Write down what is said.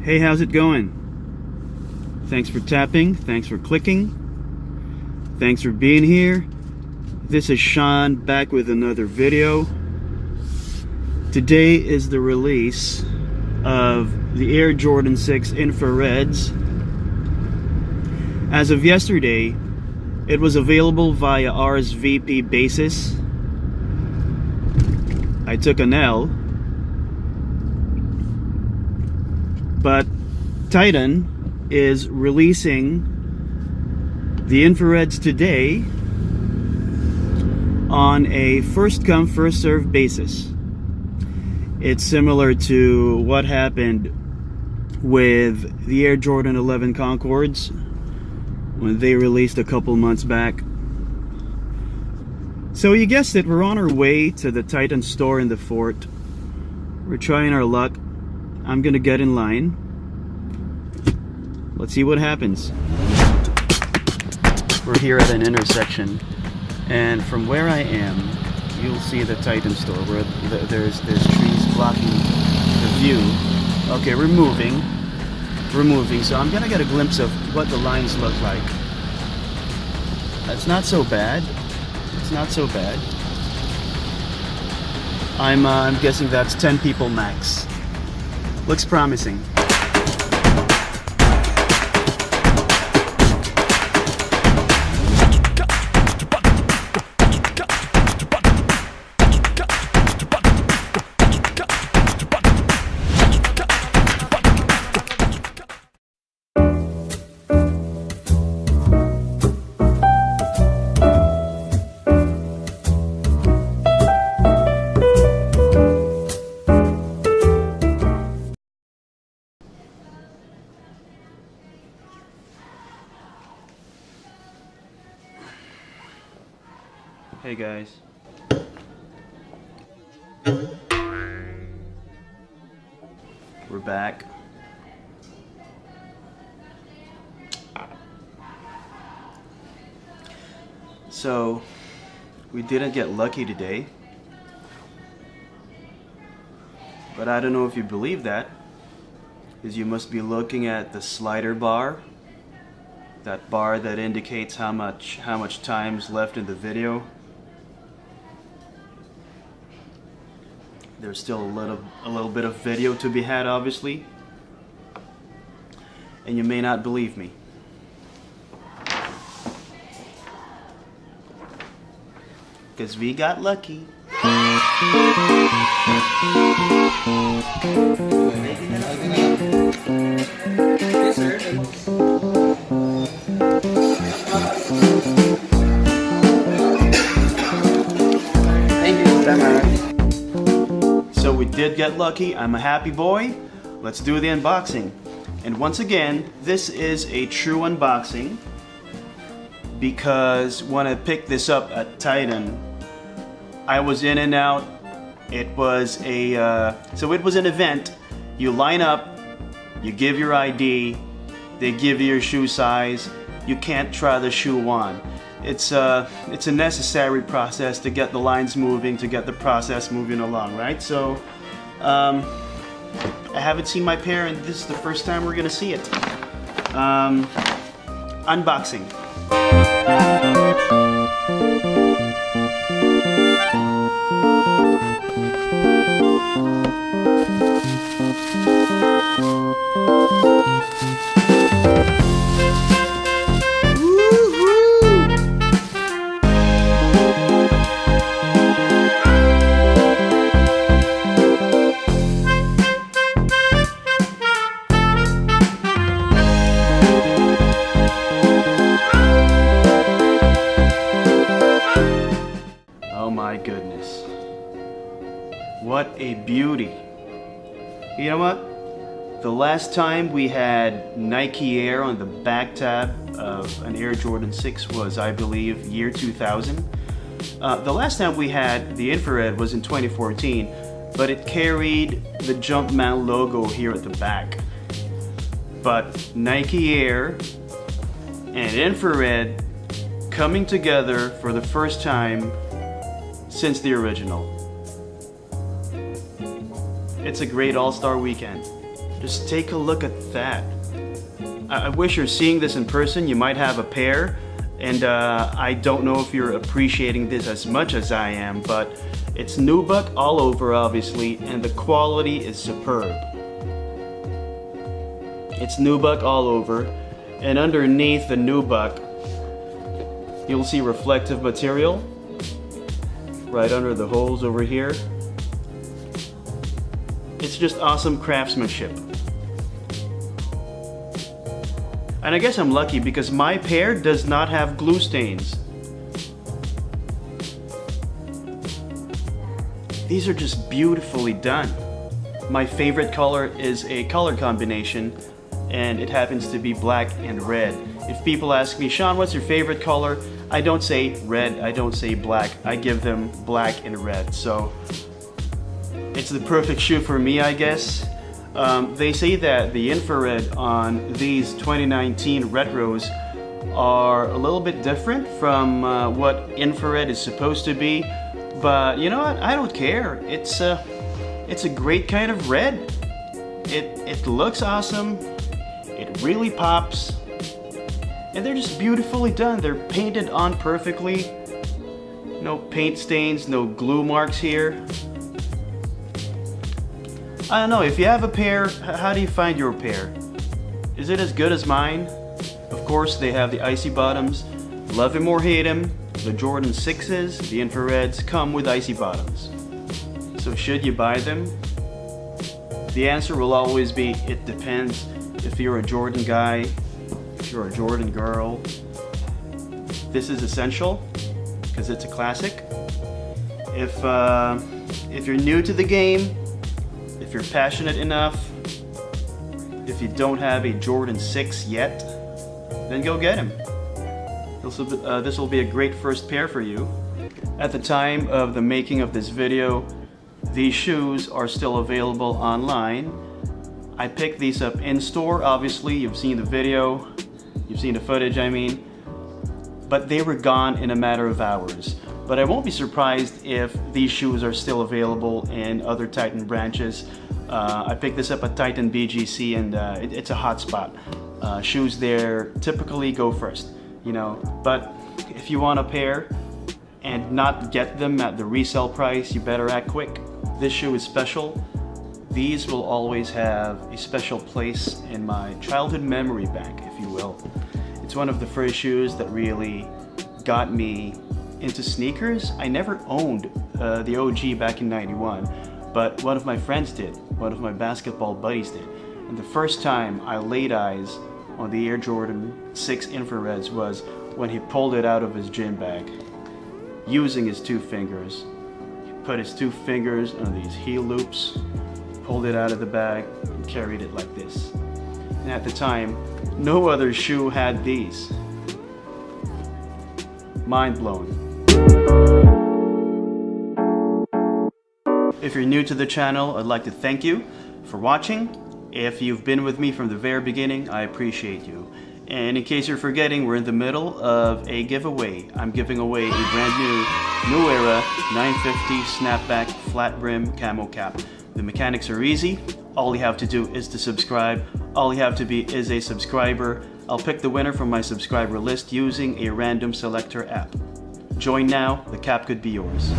Hey, how's it going? Thanks for tapping, thanks for clicking, thanks for being here. This is Sean back with another video. Today is the release of the Air Jordan 6 Infrareds. As of yesterday, it was available via RSVP basis. I took an L, but Titan is releasing the infrareds today on a first come first served basis. It's similar to what happened with the Air Jordan 11 Concords when they released a couple months back. So you guessed it, we're on our way to the Titan store in the fort. We're trying our luck. I'm gonna get in line. Let's see what happens. We're here at an intersection, and from where I am, you'll see the Titan store where there's trees blocking the view. Okay, we're moving, so I'm gonna get a glimpse of what the lines look like. It's not so bad. It's not so bad. I'm guessing that's 10 people max. Looks promising. Hey guys. We're back. So, we didn't get lucky today. But I don't know if you believe that, because you must be looking at the slider bar. That bar that indicates how much time's left in the video. There's still a little bit of video to be had, obviously, and you may not believe me. Because we got lucky. Yes, sir. So we did get lucky. I'm a happy boy. Let's do the unboxing. And once again, this is a true unboxing because when I picked this up at Titan, I was in and out. It was it was an event. You line up, you give your ID, they give you your shoe size. You can't try the shoe on. It's a necessary process to get the lines moving, to get the process moving along, right? So, I haven't seen my pair, and this is the first time we're gonna see it. Unboxing. Oh my goodness. What a beauty. You know what? The last time we had Nike Air on the back tab of an Air Jordan 6 was, I believe, year 2000. The last time we had the infrared was in 2014, but it carried the Jumpman logo here at the back. But Nike Air and infrared coming together for the first time since the original. It's a great all-star weekend. Just take a look at that. I wish you're seeing this in person. You might have a pair, and I don't know if you're appreciating this as much as I am, but it's nubuck all over, obviously, and the quality is superb. It's nubuck all over, and underneath the nubuck, you'll see reflective material right under the holes over here. It's just awesome craftsmanship. And I guess I'm lucky because my pair does not have glue stains. These are just beautifully done. My favorite color is a color combination, and it happens to be black and red. If people ask me, Sean, what's your favorite color? I don't say red, I don't say black. I give them black and red. So it's the perfect shoe for me, I guess. They say that the infrared on these 2019 retros are a little bit different from what infrared is supposed to be, but you know what? I don't care. It's a great kind of red. It looks awesome. It really pops, and they're just beautifully done. They're painted on perfectly. No paint stains, no glue marks here. I don't know, if you have a pair, how do you find your pair? Is it as good as mine? Of course, they have the icy bottoms. Love them or hate them, the Jordan 6s, the infrareds come with icy bottoms. So should you buy them? The answer will always be, it depends. If you're a Jordan guy, if you're a Jordan girl, this is essential because it's a classic. If you're new to the game, if you're passionate enough, if you don't have a Jordan 6 yet, then go get him. This will be a great first pair for you. At the time of the making of this video, these shoes are still available online. I picked these up in store, obviously. You've seen the video, you've seen the footage, I mean. But they were gone in a matter of hours. But I won't be surprised if these shoes are still available in other Titan branches. I picked this up at Titan BGC, and it's a hot spot. Shoes there typically go first, you know. But if you want a pair and not get them at the resale price, you better act quick. This shoe is special. These will always have a special place in my childhood memory bank, if you will. It's one of the first shoes that really got me into sneakers. I never owned the OG back in '91, but one of my friends did. One of my basketball buddies did. And the first time I laid eyes on the Air Jordan 6 infrareds was when he pulled it out of his gym bag using his two fingers. He put his two fingers on these heel loops, pulled it out of the bag, and carried it like this. And at the time, no other shoe had these. Mind blowing. If you're new to the channel, I'd like to thank you for watching. If you've been with me from the very beginning, I appreciate you. And in case you're forgetting, we're in the middle of a giveaway. I'm giving away a brand new Era 950 snapback flat brim camo cap. The mechanics are easy. All you have to do is to subscribe. All you have to be is a subscriber. I'll pick the winner from my subscriber list using a random selector app. Join now, the cap could be yours.